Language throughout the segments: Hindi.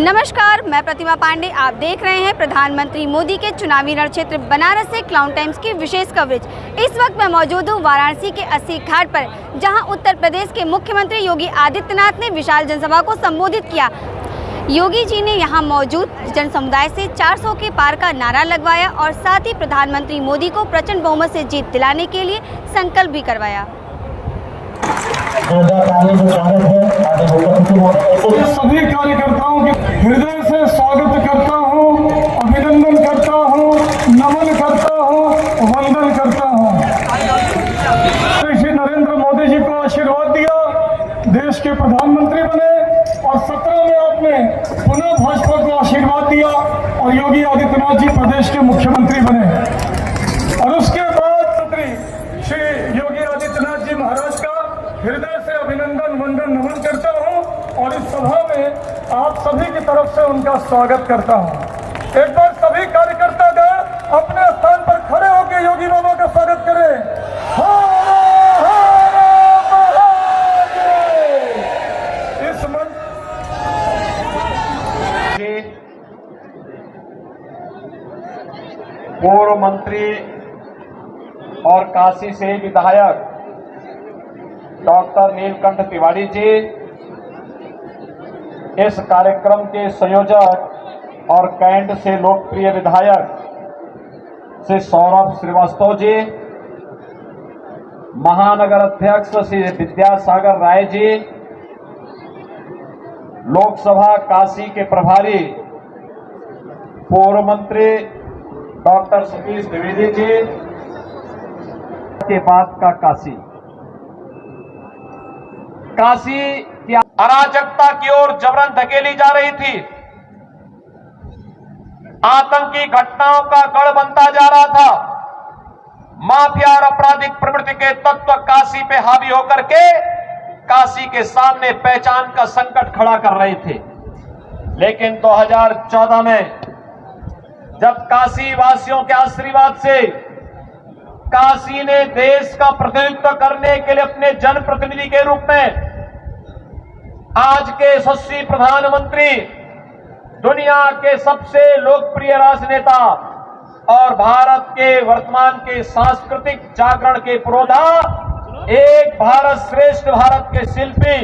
नमस्कार, मैं प्रतिमा पांडे। आप देख रहे हैं प्रधानमंत्री मोदी के चुनावी रण क्षेत्र बनारस से क्लाउन टाइम्स की विशेष कवरेज। इस वक्त मैं मौजूद हूँ वाराणसी के अस्सी घाट पर, जहां उत्तर प्रदेश के मुख्यमंत्री योगी आदित्यनाथ ने विशाल जनसभा को संबोधित किया। योगी जी ने यहां मौजूद जन समुदाय से 400 के पार का नारा लगवाया और साथ ही प्रधानमंत्री मोदी को प्रचंड बहुमत से जीत दिलाने के लिए संकल्प भी करवाया। सभी कार्यकर्ताओं के हृदय से स्वागत करता हूं, अभिनंदन करता हूं, नमन करता हूं, वंदन करता हूं। श्री नरेंद्र मोदी जी को आशीर्वाद दिया, देश के प्रधानमंत्री बने और 17 में आपने पुनः भाजपा को आशीर्वाद दिया और योगी आदित्यनाथ जी प्रदेश के मुख्यमंत्री बने। और उसके बाद मंत्री श्री योगी आदित्यनाथ जी महाराज का हृदय से अभिनंदन वंदन नमन करता हूं और इस सभा में आप सभी की तरफ से उनका स्वागत करता हूं। एक बार सभी कार्यकर्ता गए अपने स्थान पर खड़े होकर योगी बाबा का स्वागत करें। इस मंच पूर्व मंत्री और काशी से विधायक डॉक्टर नीलकंठ तिवारी जी, इस कार्यक्रम के संयोजक और कैंट से लोकप्रिय विधायक श्री सौरभ श्रीवास्तव जी, महानगर अध्यक्ष श्री विद्यासागर राय जी, लोकसभा काशी के प्रभारी पूर्व मंत्री डॉक्टर सतीश द्विवेदी जी के बाद का काशी की अराजकता की ओर जबरन धकेली जा रही थी। आतंकी घटनाओं का गढ़ बनता जा रहा था। माफिया और आपराधिक प्रवृत्ति के तत्व काशी पे हावी होकर के काशी के सामने पहचान का संकट खड़ा कर रहे थे। लेकिन 2014 में जब काशी वासियों के आशीर्वाद से काशी ने देश का प्रतिनिधित्व करने के लिए अपने जनप्रतिनिधि के रूप में आज के यशस्वी प्रधानमंत्री, दुनिया के सबसे लोकप्रिय राजनेता और भारत के वर्तमान के सांस्कृतिक जागरण के पुरोधा, एक भारत श्रेष्ठ भारत के शिल्पी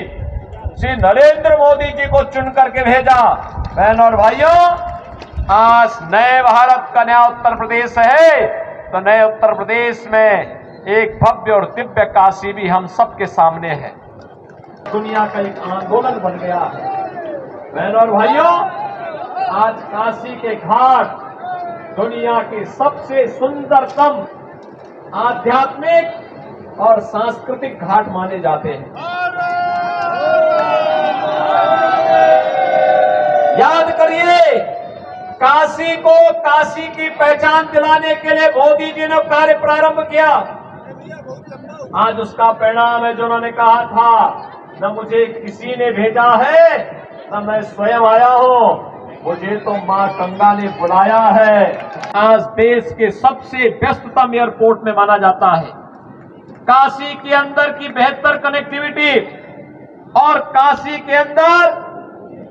श्री नरेंद्र मोदी जी को चुन करके भेजा। बहनों और भाइयों, आज नए भारत का नया उत्तर प्रदेश है, तो नए उत्तर प्रदेश में एक भव्य और दिव्य काशी भी हम सबके सामने है। दुनिया का एक आंदोलन बन गया है। बहनों और भाइयों, आज काशी के घाट दुनिया के सबसे सुंदरतम आध्यात्मिक और सांस्कृतिक घाट माने जाते हैं। याद करिए, काशी को काशी की पहचान दिलाने के लिए मोदी जी ने कार्य प्रारंभ किया। आज उसका परिणाम है जो उन्होंने कहा था, न मुझे किसी ने भेजा है न मैं स्वयं आया हूं, मुझे तो मां गंगा ने बुलाया है। आज देश के सबसे व्यस्ततम एयरपोर्ट में माना जाता है। काशी के अंदर की बेहतर कनेक्टिविटी और काशी के अंदर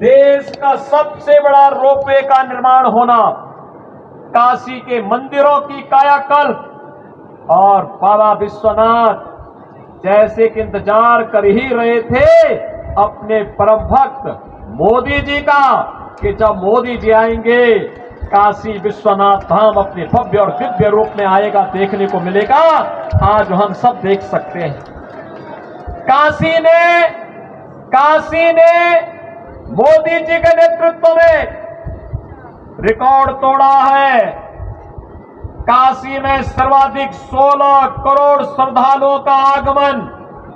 देश का सबसे बड़ा रोपवे का निर्माण होना, काशी के मंदिरों की कायाकल्प और बाबा विश्वनाथ जैसे कि इंतजार कर ही रहे थे अपने परम भक्त मोदी जी का कि जब मोदी जी आएंगे काशी विश्वनाथ धाम अपने भव्य और दिव्य रूप में आएगा, देखने को मिलेगा। आज हम सब देख सकते हैं। काशी ने मोदी जी के नेतृत्व में रिकॉर्ड तोड़ा है। काशी में सर्वाधिक 16 करोड़ श्रद्धालुओं का आगमन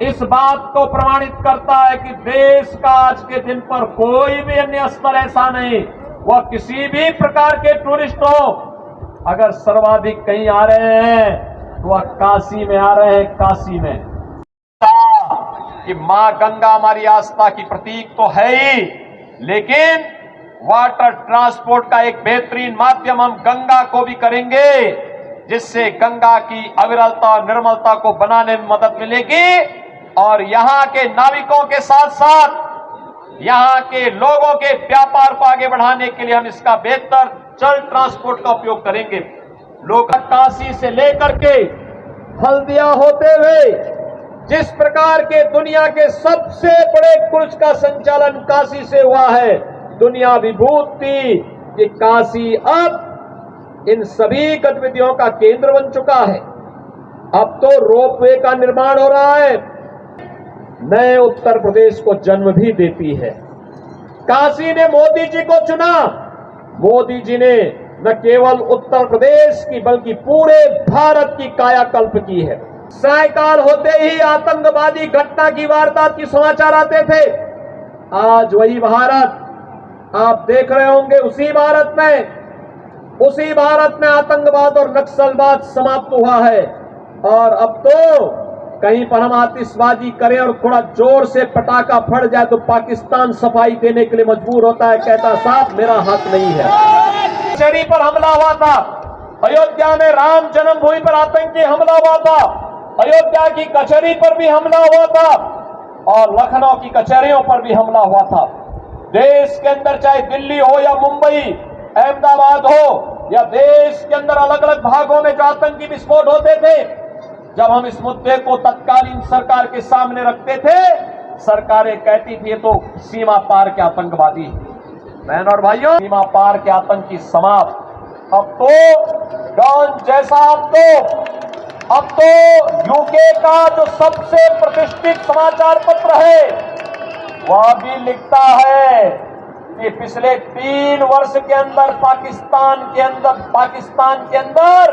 इस बात को प्रमाणित करता है कि देश का आज के दिन पर कोई भी अन्य स्थल ऐसा नहीं, वह किसी भी प्रकार के टूरिस्ट हो, अगर सर्वाधिक कहीं आ रहे हैं तो वह काशी में आ रहे हैं। काशी में कि मां गंगा हमारी आस्था की प्रतीक तो है ही, लेकिन वाटर ट्रांसपोर्ट का एक बेहतरीन माध्यम हम गंगा को भी करेंगे, जिससे गंगा की अविरलता और निर्मलता को बनाने में मदद मिलेगी और यहां के नाविकों के साथ साथ यहाँ के लोगों के व्यापार को आगे बढ़ाने के लिए हम इसका बेहतर जल ट्रांसपोर्ट का उपयोग करेंगे। लोग काशी से लेकर के हल्दिया होते हुए जिस प्रकार के दुनिया के सबसे बड़े क्रूज का संचालन काशी से हुआ है, दुनिया विभूत थी कि काशी अब इन सभी गतिविधियों का केंद्र बन चुका है। अब तो रोपवे का निर्माण हो रहा है, नए उत्तर प्रदेश को जन्म भी देती है। काशी ने मोदी जी को चुना। मोदी जी ने न केवल उत्तर प्रदेश की बल्कि पूरे भारत की कायाकल्प की है। सायकाल होते ही आतंकवादी घटना की वारदात की समाचार आते थे। आज वही भारत आप देख रहे होंगे, उसी भारत में आतंकवाद और नक्सलवाद समाप्त हुआ है। और अब तो कहीं पर हम आतिशबाजी करें और थोड़ा जोर से पटाखा फट जाए तो पाकिस्तान सफाई देने के लिए मजबूर होता है, कहता साहब मेरा हक नहीं है। कचहरी पर हमला हुआ था, अयोध्या में राम जन्मभूमि पर आतंकी हमला हुआ था, अयोध्या की कचहरी पर भी हमला हुआ था और लखनऊ की कचहरियों पर भी हमला हुआ था। देश के अंदर चाहे दिल्ली हो या मुंबई, अहमदाबाद हो या देश के अंदर अलग अलग भागों में जो आतंकी विस्फोट होते थे, जब हम इस मुद्दे को तत्कालीन सरकार के सामने रखते थे, सरकारें कहती थी ये तो सीमा पार के आतंकवादी। बहन और भाइयों, सीमा पार के आतंकी समाप्त। अब तो डॉन जैसा अब तो यूके का जो सबसे प्रतिष्ठित समाचार पत्र है वह भी लिखता है कि पिछले 3 वर्ष के अंदर पाकिस्तान के अंदर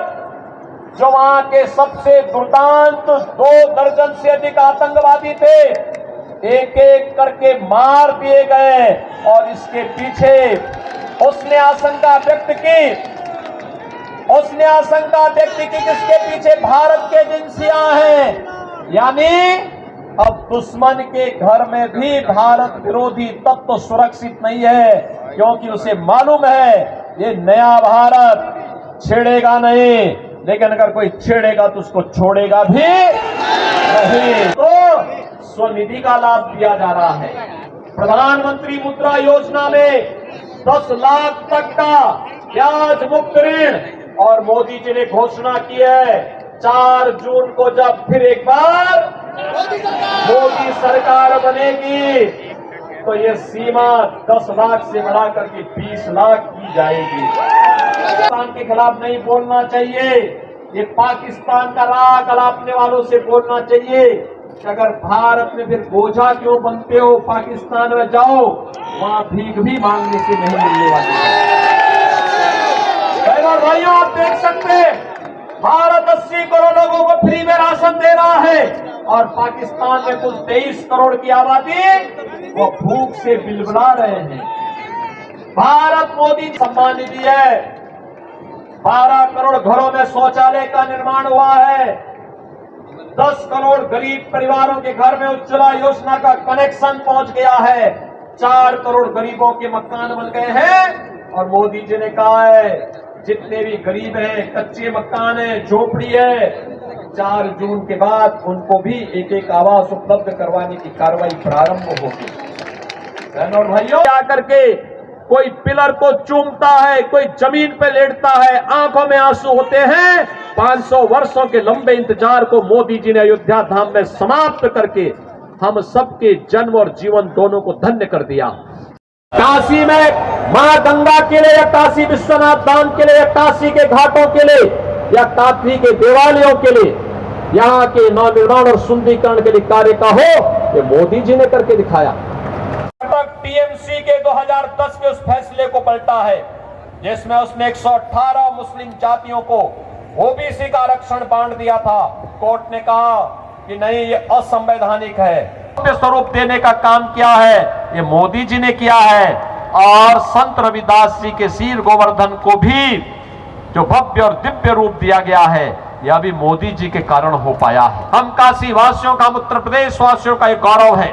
जो वहां के सबसे दुर्दांत 2 दर्जन से अधिक आतंकवादी थे, एक एक करके मार दिए गए। और इसके पीछे उसने आशंका व्यक्त की जिसके पीछे भारत के एजेंसियां हैं। यानी अब दुश्मन के घर में भी भारत विरोधी तत्व सुरक्षित नहीं है, क्योंकि उसे मालूम है ये नया भारत छेड़ेगा नहीं, लेकिन अगर कोई छेड़ेगा तो उसको छोड़ेगा भी नहीं। तो स्वनिधि का लाभ दिया जा रहा है। प्रधानमंत्री मुद्रा योजना में 10 लाख तक का ब्याज मुक्त ऋण, और मोदी जी ने घोषणा की है 4 जून को जब फिर एक बार मोदी सरकार बनेगी तो ये सीमा 10 लाख से बढ़ा करके 20 लाख की जाएगी। पाकिस्तान के खिलाफ नहीं बोलना चाहिए, ये पाकिस्तान का राग अलापने वालों से बोलना चाहिए कि अगर भारत में फिर बोझा क्यों बनते हो, पाकिस्तान में जाओ, वहां भीख भी मांगने से नहीं मिलने वाली। भाइयों, आप देख सकते हैं भारत 80 करोड़ लोगों को फ्री में राशन दे रहा है और पाकिस्तान में कुल 23 करोड़ की आबादी वो भूख से बिलबिला रहे हैं। भारत मोदी सम्मान निधि है, 12 करोड़ घरों में शौचालय का निर्माण हुआ है, 10 करोड़ गरीब परिवारों के घर में उज्ज्वला योजना का कनेक्शन पहुंच गया है, 4 करोड़ गरीबों के मकान बन गए हैं। और मोदी जी ने कहा है जितने भी गरीब हैं, कच्चे मकान है, झोपड़ी है, 4 जून के बाद उनको भी एक एक आवास उपलब्ध करवाने की कार्रवाई प्रारंभ होगी। बहनों और भाइयों, आकर के कोई पिलर को चूमता है, कोई जमीन पे लेटता है, आंखों में आंसू होते हैं। 500 वर्षों के लंबे इंतजार को मोदी जी ने अयोध्या धाम में समाप्त करके हम सबके जन्म और जीवन दोनों को धन्य कर दिया। काशी में मां गंगा के लिए या काशी विश्वनाथ धाम के लिए या काशी के घाटों के लिए या काशी के देवालयों के लिए यहाँ के नवनिर्माण और सुंदरीकरण के लिए कार्य का हो, ये मोदी जी ने करके दिखाया। टीएमसी के 2010 के उस फैसले को पलटा है जिसमें उसने 118 मुस्लिम जातियों को ओबीसी का आरक्षण बांट दिया था। कोर्ट ने कहा कि नहीं, ये असंवैधानिक है। स्वरूप देने का काम किया है ये मोदी जी ने किया है। और संत रविदास जी के शीर गोवर्धन को भी जो भव्य और दिव्य रूप दिया गया है, यह भी मोदी जी के कारण हो पाया है। हम काशी वासियों का, उत्तर प्रदेश वासियों का एक गौरव है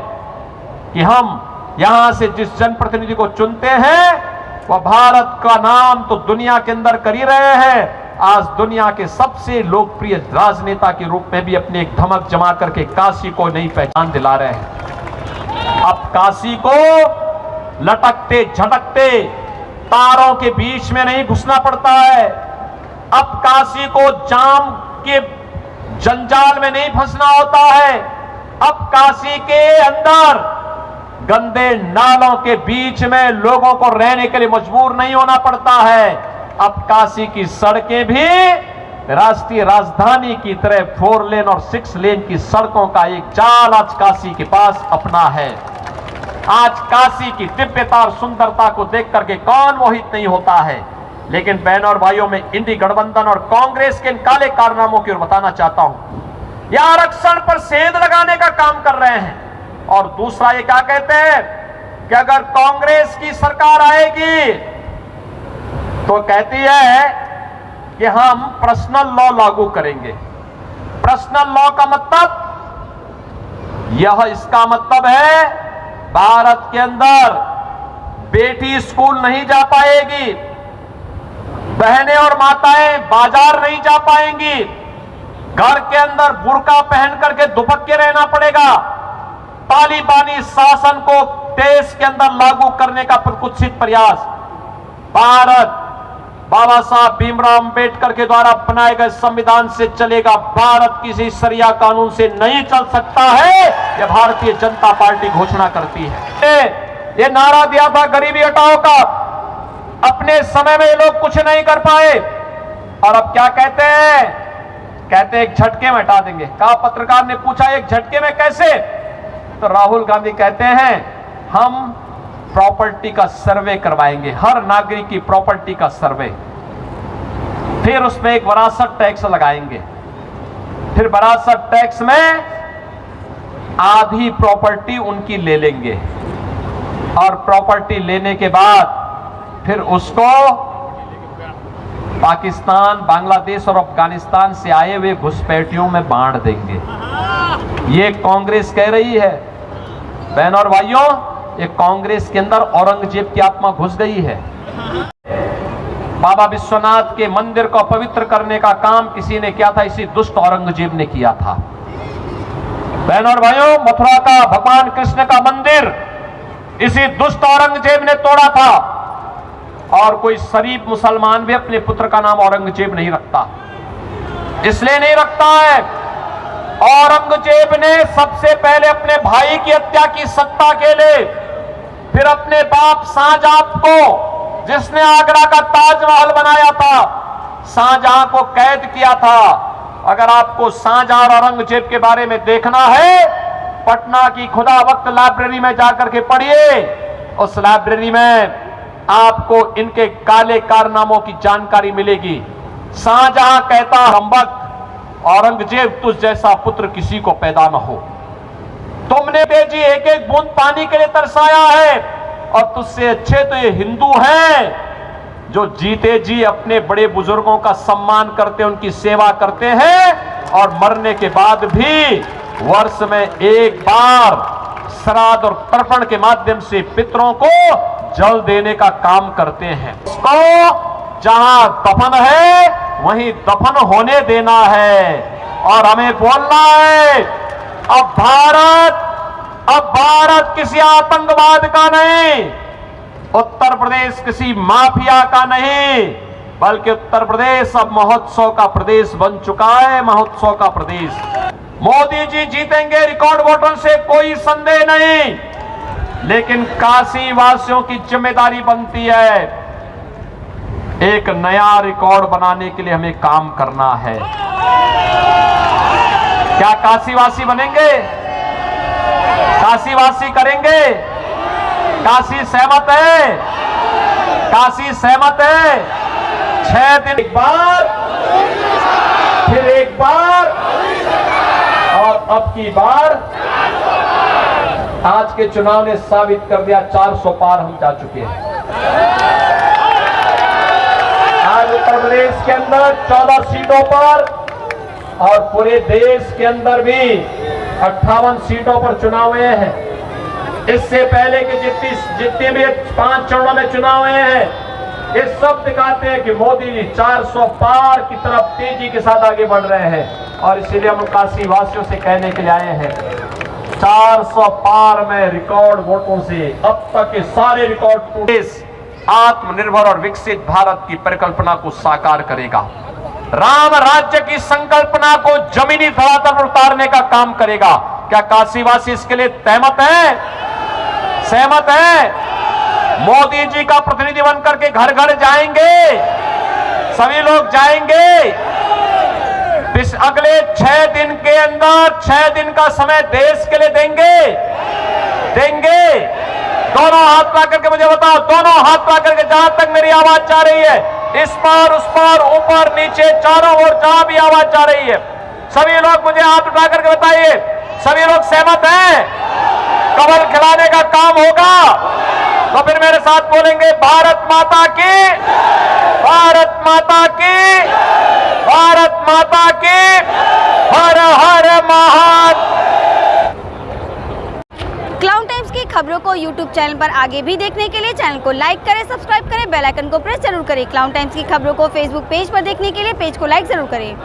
कि हम यहां से जिस जनप्रतिनिधि को चुनते हैं वह भारत का नाम तो दुनिया के अंदर कर ही रहे हैं, आज दुनिया के सबसे लोकप्रिय राजनेता के रूप में भी अपनी एक धमक जमा करके काशी को नई पहचान दिला रहे हैं। अब काशी को लटकते झटकते तारों के बीच में नहीं घुसना पड़ता है। अब काशी को जाम के जंजाल में नहीं फंसना होता है। अब काशी के अंदर गंदे नालों के बीच में लोगों को रहने के लिए मजबूर नहीं होना पड़ता है। अब काशी की सड़कें भी राष्ट्रीय राजधानी की तरह 4 लेन और 6 लेन की सड़कों का एक जाल आज काशी के पास अपना है। आज काशी की दिव्यता और सुंदरता को देख करके कौन मोहित नहीं होता है। लेकिन बहनों और भाइयों, में इंडी गठबंधन और कांग्रेस के इन काले कारनामों की ओर बताना चाहता हूं। यह आरक्षण पर सेंध लगाने का काम कर रहे हैं। और दूसरा ये क्या कहते हैं कि अगर कांग्रेस की सरकार आएगी तो कहती है कि हम पर्सनल लॉ लागू करेंगे। पर्सनल लॉ का मतलब इसका मतलब है भारत के अंदर बेटी स्कूल नहीं जा पाएगी, बहनें और माताएं बाजार नहीं जा पाएंगी, घर के अंदर बुर्का पहन करके दुपक्के रहना पड़ेगा। तालिबानी शासन को देश के अंदर लागू करने का कुत्सित प्रयास। भारत बाबा साहब भीमराव अंबेडकर के द्वारा बनाए गए संविधान से चलेगा, भारत किसी शरिया कानून से नहीं चल सकता है, यह भारतीय जनता पार्टी घोषणा करती है। ये नारा दिया था गरीबी हटाओ का, अपने समय में ये लोग कुछ नहीं कर पाए और अब क्या कहते हैं? कहते एक झटके में हटा देंगे। कहा, पत्रकार ने पूछा एक झटके में कैसे? तो राहुल गांधी कहते हैं हम प्रॉपर्टी का सर्वे करवाएंगे, हर नागरिक की प्रॉपर्टी का सर्वे, फिर उसमें एक विरासत टैक्स लगाएंगे, फिर विरासत टैक्स में आधी प्रॉपर्टी उनकी ले लेंगे और प्रॉपर्टी लेने के बाद फिर उसको पाकिस्तान, बांग्लादेश और अफगानिस्तान से आए हुए घुसपैठियों में बांट देंगे। ये कांग्रेस कह रही है। बहनों और भाइयों, ये कांग्रेस के अंदर औरंगजेब की आत्मा घुस गई है। बाबा विश्वनाथ के मंदिर को पवित्र करने का काम किसी ने किया था, इसी दुष्ट औरंगजेब ने किया था। बहनों और भाइयों, मथुरा का भगवान कृष्ण का मंदिर इसी दुष्ट औरंगजेब ने तोड़ा था और कोई शरीफ मुसलमान भी अपने पुत्र का नाम औरंगजेब नहीं रखता। इसलिए नहीं रखता है, औरंगजेब ने सबसे पहले अपने भाई की हत्या की सत्ता के लिए, फिर अपने बाप शाहजहां को, जिसने आगरा का ताजमहल बनाया था, शाहजहां को कैद किया था। अगर आपको शाहजहां और औरंगजेब के बारे में देखना है, पटना की खुदा वक्त लाइब्रेरी में जाकर के पढ़िए। उस लाइब्रेरी में आपको इनके काले कारनामों की जानकारी मिलेगी। शाहजहां कहता, हम्बक औरंगजेब, तुझ जैसा पुत्र किसी को पैदा न हो। तुमने बेजी एक एक बूंद पानी के लिए तरसाया है और तुझसे अच्छे तो ये हिंदू हैं जो जीते जी अपने बड़े बुजुर्गों का सम्मान करते, उनकी सेवा करते हैं और मरने के बाद भी वर्ष में एक बार श्राद्ध और तर्पण के माध्यम से पितरों को जल देने का काम करते हैं। उसको जहां दफन है वहीं दफन होने देना है और हमें बोलना है अब भारत किसी आतंकवाद का नहीं, उत्तर प्रदेश किसी माफिया का नहीं, बल्कि उत्तर प्रदेश अब महोत्सव का प्रदेश बन चुका है। महोत्सव का प्रदेश। मोदी जी जीतेंगे रिकॉर्ड वोटों से, कोई संदेह नहीं, लेकिन काशी वासियों की जिम्मेदारी बनती है एक नया रिकॉर्ड बनाने के लिए हमें काम करना है। क्या काशीवासी बनेंगे? काशीवासी करेंगे? काशी सहमत है? काशी सहमत है? 6 दिन एक बार, फिर एक बार और अब की बार। आज के चुनाव ने साबित कर दिया 400 पार हम जा चुके हैं। आज उत्तर प्रदेश के अंदर 14 सीटों पर और पूरे देश के अंदर भी 58 सीटों पर चुनाव हुए हैं। इससे पहले के जितने भी 5 चरणों में चुनाव हुए हैं, ये सब दिखाते हैं कि मोदी जी 400 पार की तरफ तेजी के साथ आगे बढ़ रहे हैं। और इसीलिए हम काशी वासियों से कहने के लिए आए हैं, 400 पार में रिकॉर्ड वोटों से अब तक के सारे रिकॉर्ड टूटे आत्मनिर्भर और विकसित भारत की परिकल्पना को साकार करेगा। राम राज्य की संकल्पना को जमीनी धरातल पर उतारने का काम करेगा। क्या काशीवासी इसके लिए सहमत है? मोदी जी का प्रतिनिधि बनकर के घर घर जाएंगे, सभी लोग जाएंगे। इस अगले 6 दिन के अंदर 6 दिन का समय देश के लिए देंगे। दोनों हाथ ला करके मुझे बताओ, दोनों हाथ ला करके, जहां तक मेरी आवाज जा रही है, इस पार उस पार ऊपर नीचे चारों ओर जहां भी आवाज जा रही है, सभी लोग मुझे हाथ उठा करके बताइए, सभी लोग सहमत हैं? कमल खिलाने का काम होगा तो फिर मेरे साथ बोलेंगे, भारत माता की, भारत माता की, भारत माता की, हर हर महादेव। क्लाउड टाइम्स की खबरों को यूट्यूब चैनल पर आगे भी देखने के लिए चैनल को लाइक करें, सब्सक्राइब करें, बेल आइकन को प्रेस जरूर करें। क्लाउड टाइम्स की खबरों को फेसबुक पेज पर देखने के लिए पेज को लाइक जरूर करें।